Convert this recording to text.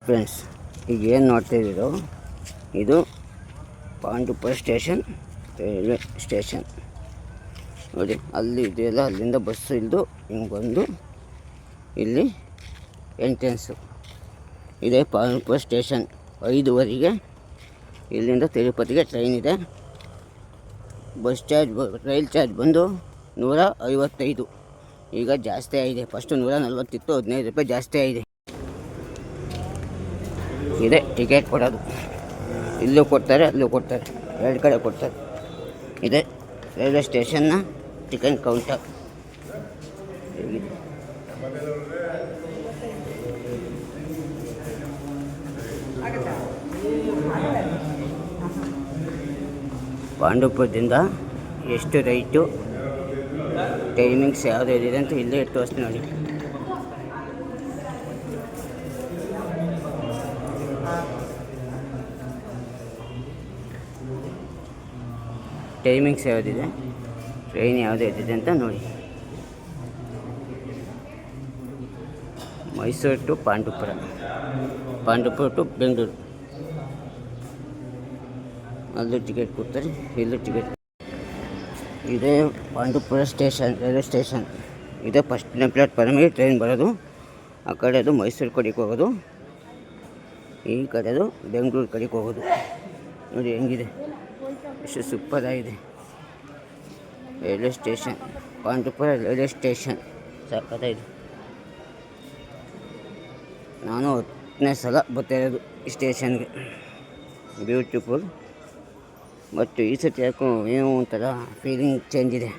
Friends, ಈಗ ಏನು ನೋಡ್ತಾಯಿದ್ದೀರೋ ಇದು ಪಾಂಡುಪುರ ಸ್ಟೇಷನ್, ರೈಲ್ವೆ ಸ್ಟೇಷನ್. ನೋಡಿ ಅಲ್ಲಿ ಇದೆಯಲ್ಲ, ಅಲ್ಲಿಂದ ಬಸ್ಸು ಇಳಿದು ಹಿಂಗೆ ಬಂದು ಇಲ್ಲಿ ಎಂಟ್ರೆನ್ಸು ಇದೆ. ಪಾಂಡುಪುರ ಸ್ಟೇಷನ್ 5:15ಗೆ ಇಲ್ಲಿಂದ ತಿರುಪತಿಗೆ ಟ್ರೈನ್ ಇದೆ. ಬಸ್ ಚಾರ್ಜ್, ರೈಲ್ ಚಾರ್ಜ್ ಬಂದು 155. ಈಗ ಜಾಸ್ತಿ ಆಗಿದೆ. ಫಸ್ಟು 140 ಇತ್ತು, 15 ರೂಪಾಯಿ ಜಾಸ್ತಿ ಆಗಿದೆ. ಇದೆ ಟಿಕೆಟ್ ಕೊಡೋದು. ಇಲ್ಲೂ ಕೊಡ್ತಾರೆ, ಅಲ್ಲೂ ಕೊಡ್ತಾರೆ, ಎರಡು ಕಡೆ ಕೊಡ್ತಾರೆ. ಇದೆ ರೈಲ್ವೆ ಸ್ಟೇಷನ್ನ ಟಿಕೆಟ್ ಕೌಂಟರ್. ಹೇಗಿದೆ ಪಾಂಡುಪುರದಿಂದ ಎಷ್ಟು ರೈಟು, ಟೈಮಿಂಗ್ಸ್ ಯಾವುದು ಇದೆ ಅಂತ ಇಲ್ಲೇ ತೋರಿಸ್ತೀನಿ ನೋಡಿ. ಟೈಮಿಂಗ್ಸ್ ಯಾವುದಿದೆ, ಟ್ರೈನ್ ಯಾವುದು ಇದ್ದಿದೆ ಅಂತ ನೋಡಿ. Mysuru to Pandupura, Pandupura to Bengaluru. ಅಲ್ಲೂ ಟಿಕೆಟ್ ಕೊಡ್ತಾರೆ, ಇಲ್ಲೂ ಟಿಕೆಟ್. ಇದೇ ಪಾಂಡುಪುರ ಸ್ಟೇಷನ್, ರೈಲ್ವೆ ಸ್ಟೇಷನ್. ಇದೇ ಫಸ್ಟ್ನೇ ಪ್ಲಾಟ್ಫಾರ್ಮಿಗೆ ಟ್ರೈನ್ ಬರೋದು. ಆ ಕಡೆದು ಮೈಸೂರು ಕಡೆಗೆ ಹೋಗೋದು, ಈ ಕಡೆದು ಬೆಂಗಳೂರು ಕಡೆಗೆ ಹೋಗೋದು. ನೋಡಿ ಹೆಂಗಿದೆ, ಎಷ್ಟು ಸೂಪರಾಗಿದೆ railway station. Pandupura railway station ಸಕ್ಕತ್ತಾಗಿದೆ. ನಾನು 10ನೇ ಸಲ ಬರ್ತಾಯಿರೋದು ಈ ಸ್ಟೇಷನ್ಗೆ. ಬ್ಯೂಟಿಫುಲ್. ಮತ್ತು ಈ ಸತಿ ಯಾಕೋ ಏನೋ ಒಂಥರ ಫೀಲಿಂಗ್ ಚೇಂಜ್ ಇದೆ.